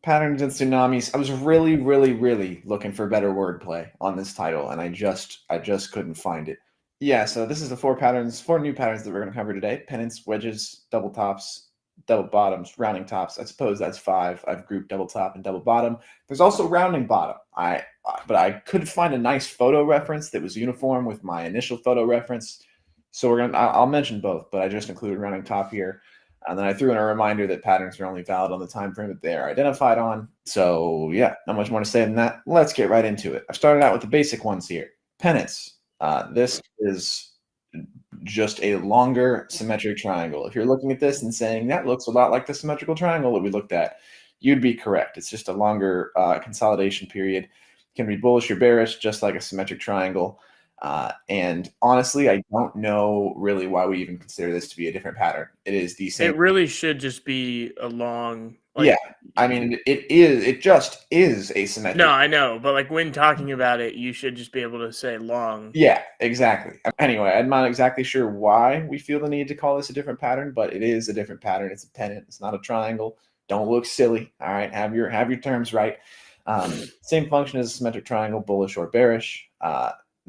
Patterns and tsunamis. I was really looking for better wordplay on this title, and I just couldn't find it. Yeah, so this is the four new patterns that we're going to cover today: pennants, wedges, double tops, double bottoms, rounding tops. I suppose that's five. I've grouped double top and double bottom. There's also rounding bottom. But I couldn't find a nice photo reference that was uniform with my initial photo reference. So I'll mention both, but I just included rounding top here. And then I threw in a reminder that patterns are only valid on the time frame that they are identified on. So yeah, not much more to say than that. Let's get right into it. I've started out with the basic ones here. Pennants. This is just a longer symmetric triangle. If you're looking at this and saying that looks a lot like the symmetrical triangle that we looked at, you'd be correct. It's just a longer consolidation period. It can be bullish or bearish, just like a symmetric triangle. And honestly, I don't know really why we even consider this to be a different pattern. It is the same. It really should just be a long. Yeah, I mean, it is. It just is asymmetric. No, I know, but like when talking about it, you should just be able to say long. Yeah, exactly. Anyway, I'm not exactly sure why we feel the need to call this a different pattern, but it is a different pattern. It's a pennant. It's not a triangle. Don't look silly. All right, have your terms right. Same function as a symmetric triangle, bullish or bearish.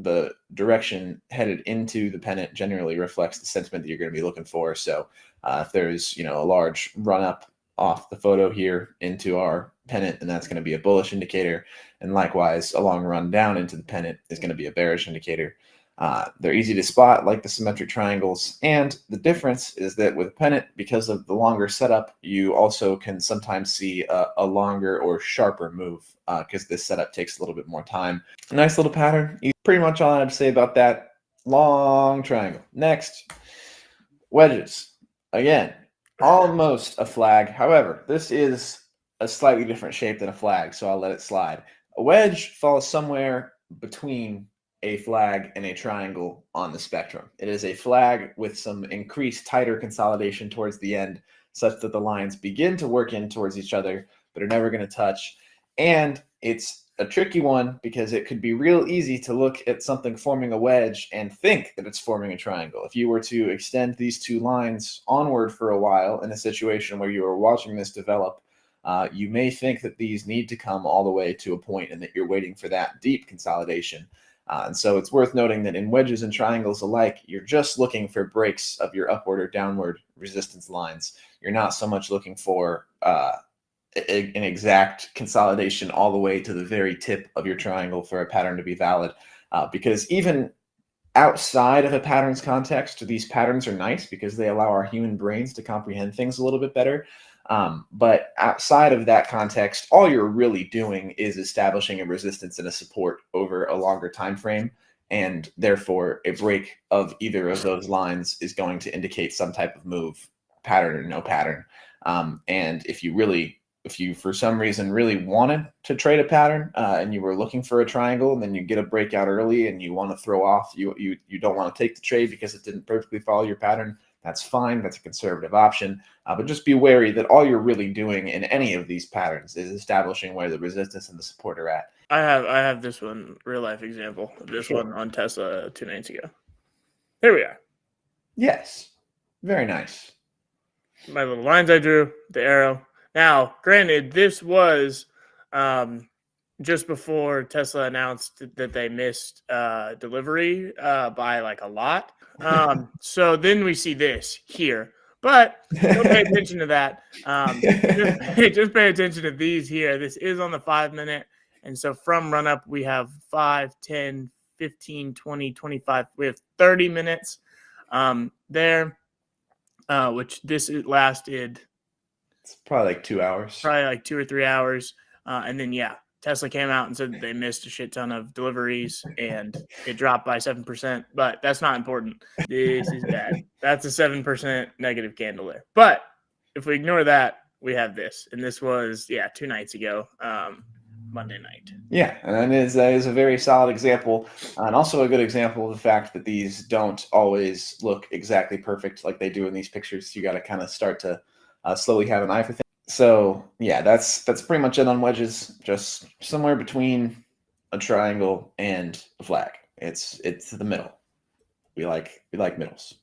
The direction headed into the pennant generally reflects the sentiment that you're going to be looking for. So if there's a large run up off the photo here into our pennant, and that's going to be a bullish indicator. And likewise, a long run down into the pennant is going to be a bearish indicator. They're easy to spot, like the symmetric triangles. And the difference is that with a pennant, because of the longer setup, you also can sometimes see a longer or sharper move because this setup takes a little bit more time. A nice little pattern. Pretty much all I have to say about that. Long triangle. Next, wedges. Again, almost a flag. However, this is a slightly different shape than a flag, so I'll let it slide. A wedge falls somewhere between a flag and a triangle on the spectrum. It is a flag with some increased tighter consolidation towards the end, such that the lines begin to work in towards each other, but are never going to touch. And it's a tricky one because it could be real easy to look at something forming a wedge and think that it's forming a triangle. If you were to extend these two lines onward for a while in a situation where you are watching this develop, you may think that these need to come all the way to a point and that you're waiting for that deep consolidation. And so it's worth noting that in wedges and triangles alike, you're just looking for breaks of your upward or downward resistance lines. You're not so much looking for an exact consolidation all the way to the very tip of your triangle for a pattern to be valid. Because even outside of a pattern's context, these patterns are nice because they allow our human brains to comprehend things a little bit better. But outside of that context, all you're really doing is establishing a resistance and a support over a longer time frame, and therefore a break of either of those lines is going to indicate some type of move, pattern or no pattern. And if you for some reason really wanted to trade a pattern and you were looking for a triangle, and then you get a breakout early and you want to throw off, you don't want to take the trade because it didn't perfectly follow your pattern, that's fine. That's a conservative option. But just be wary that all you're really doing in any of these patterns is establishing where the resistance and the support are at. I have this one, real life example of this one on Tesla 2 nights ago. Here we are. Yes. Very nice. My little lines I drew, the arrow. Now, granted, this was just before Tesla announced that they missed delivery by like a lot. So then we see this here. But don't pay attention to that. Just pay attention to these here. This is on the 5 minute. And so from run up, we have 5, 10, 15, 20, 25. We have 30 minutes there, which this lasted. It's probably like 2 hours. Probably like 2 or 3 hours. And then, yeah, Tesla came out and said that they missed a shit ton of deliveries and it dropped by 7%. But that's not important. This is bad. That's a 7% negative candle there. But if we ignore that, we have this. And this was, 2 nights ago, Monday night. Yeah, and it is a very solid example, and also a good example of the fact that these don't always look exactly perfect like they do in these pictures. You got to kind of start to slowly have an eye for things. So yeah, that's pretty much it on wedges. Just somewhere between a triangle and a flag. It's the middle. We like middles.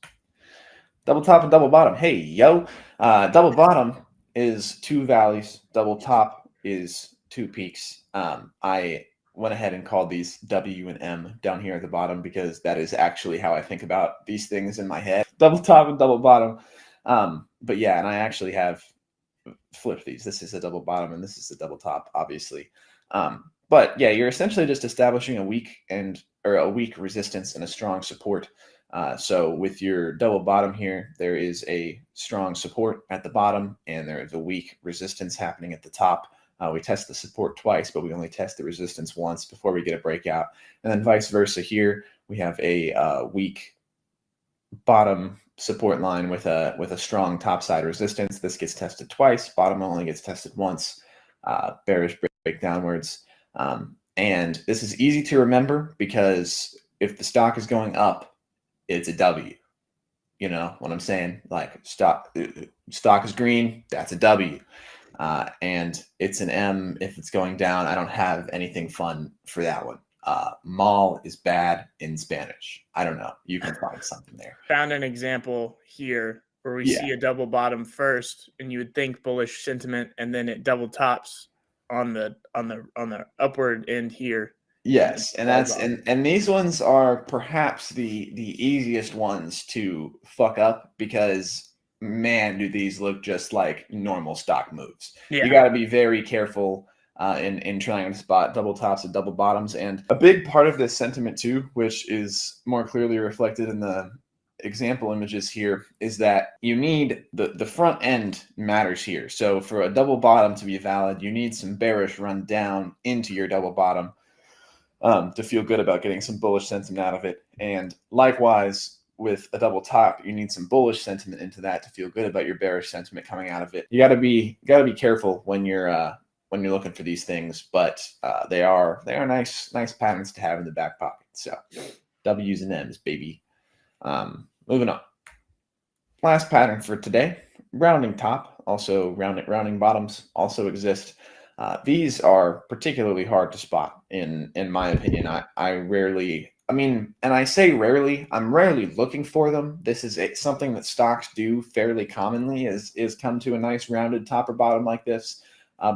Double top and double bottom. Hey yo, double bottom is two valleys. Double top is two peaks. I went ahead and called these W and M down here at the bottom because that is actually how I think about these things in my head. Double top and double bottom. But yeah, and I actually have flipped these. This is a double bottom and this is a double top, obviously. But yeah, you're essentially just establishing a weak resistance and a strong support. So with your double bottom here, there is a strong support at the bottom and there is a weak resistance happening at the top. We test the support twice, but we only test the resistance once before we get a breakout. And then vice versa here, we have a weak bottom support line with a strong top side resistance. This gets tested twice. Bottom only gets tested once. Bearish break downwards. And this is easy to remember because if the stock is going up, it's a W. You know what I'm saying? Like stock is green, that's a W. And it's an M if it's going down. I don't have anything fun for that one. Mal is bad in Spanish. I don't know. You can find something there. Found an example here where we see a double bottom first, and you would think bullish sentiment, and then it double tops on the upward end here. Yes, and these ones are perhaps the easiest ones to fuck up because man, do these look just like normal stock moves. Yeah. You got to be very careful in trying to spot double tops and double bottoms. And a big part of this sentiment too, which is more clearly reflected in the example images here, is that you need the front end matters here. So for a double bottom to be valid, you need some bearish run down into your double bottom to feel good about getting some bullish sentiment out of it. And likewise, with a double top, you need some bullish sentiment into that to feel good about your bearish sentiment coming out of it. You got to be careful when you're looking for these things, but they are nice patterns to have in the back pocket. So W's and M's, baby. Moving on. Last pattern for today: rounding top, also rounding bottoms also exist. These are particularly hard to spot in my opinion. I rarely. I mean, and I say rarely, I'm rarely looking for them. This is something that stocks do fairly commonly is come to a nice rounded top or bottom like this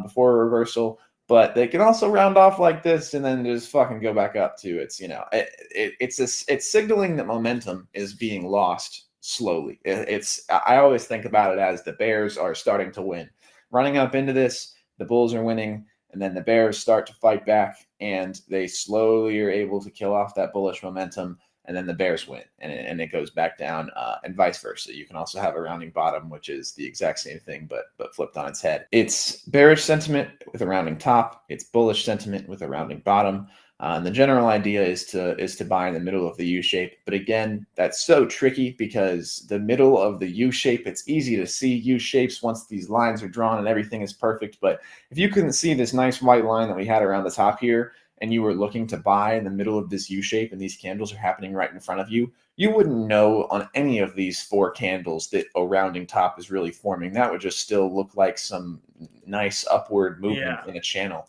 before a reversal, but they can also round off like this and then just fucking go back up to it's signaling that momentum is being lost slowly. I always think about it as the bears are starting to win. Running up into this, the bulls are winning, and then the bears start to fight back, and they slowly are able to kill off that bullish momentum, and then the bears win, and it goes back down, and vice versa. You can also have a rounding bottom, which is the exact same thing, but flipped on its head. It's bearish sentiment with a rounding top. It's bullish sentiment with a rounding bottom. And the general idea is to buy in the middle of the U shape. But again, that's so tricky because the middle of the U shape, it's easy to see U shapes once these lines are drawn and everything is perfect. But if you couldn't see this nice white line that we had around the top here, and you were looking to buy in the middle of this U shape and these candles are happening right in front of you, you wouldn't know on any of these four candles that a rounding top is really forming. That would just still look like some nice upward movement in a channel.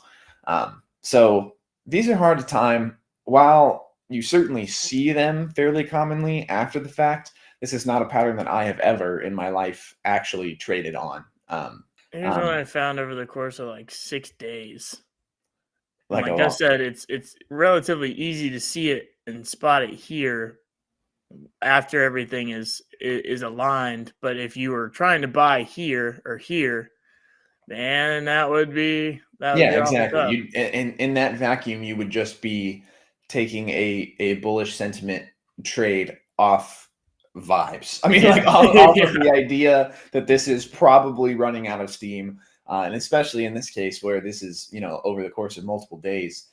So these are hard to time. While you certainly see them fairly commonly after the fact, this is not a pattern that I have ever in my life actually traded on. Here's what I found over the course of like 6 days. Like I said, it's relatively easy to see it and spot it here after everything is aligned. But if you were trying to buy here or here, man, that would be exactly. In that vacuum, you would just be taking a bullish sentiment trade off vibes. I mean, off of the idea that this is probably running out of steam. And especially in this case where this is, over the course of multiple days,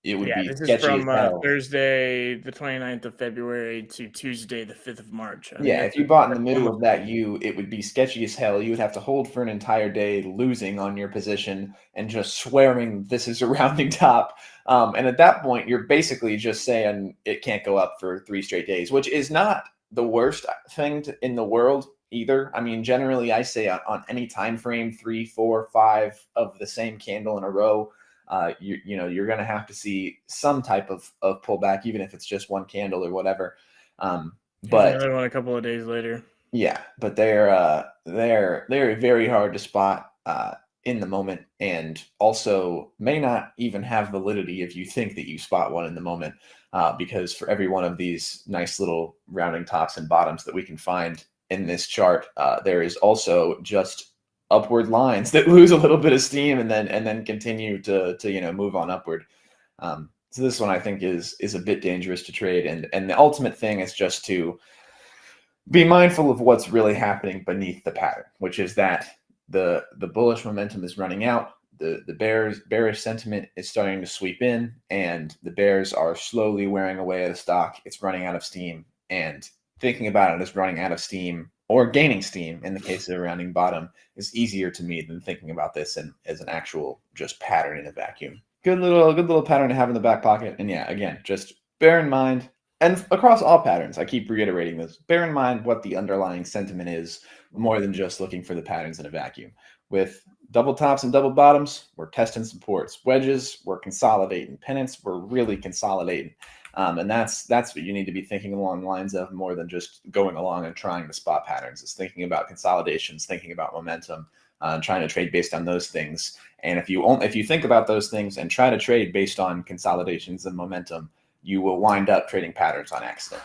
it would be this sketchy is from as hell. Thursday, the 29th of February to Tuesday, the 5th of March. If you bought in the middle of that U, it would be sketchy as hell. You would have to hold for an entire day, losing on your position and just swearing this is a rounding top. And at that point, you're basically just saying it can't go up for 3 straight days, which is not the worst thing in the world either. I mean, generally, I say on any time frame, 3, 4, 5 of the same candle in a row, you're going to have to see some type of pullback, even if it's just one candle or whatever. But another one a couple of days later. Yeah, but they're very hard to spot. in the moment, and also may not even have validity if you think that you spot one in the moment, because for every one of these nice little rounding tops and bottoms that we can find in this chart, there is also just upward lines that lose a little bit of steam and then continue to move on upward. So this one I think is a bit dangerous to trade, and the ultimate thing is just to be mindful of what's really happening beneath the pattern, which is that the bullish momentum is running out. The bearish sentiment is starting to sweep in, and the bears are slowly wearing away at the stock. It's running out of steam, and thinking about it as running out of steam or gaining steam in the case of a rounding bottom is easier to me than thinking about this as an actual just pattern in a vacuum. Good little pattern to have in the back pocket. And yeah, again, just bear in mind, and across all patterns, I keep reiterating this, bear in mind what the underlying sentiment is more than just looking for the patterns in a vacuum. With double tops and double bottoms, we're testing supports. Wedges, we're consolidating. Pennants, we're really consolidating. And that's what you need to be thinking along the lines of, more than just going along and trying to spot patterns. It's thinking about consolidations, thinking about momentum, trying to trade based on those things. And if you think about those things and try to trade based on consolidations and momentum, you will wind up trading patterns on accident.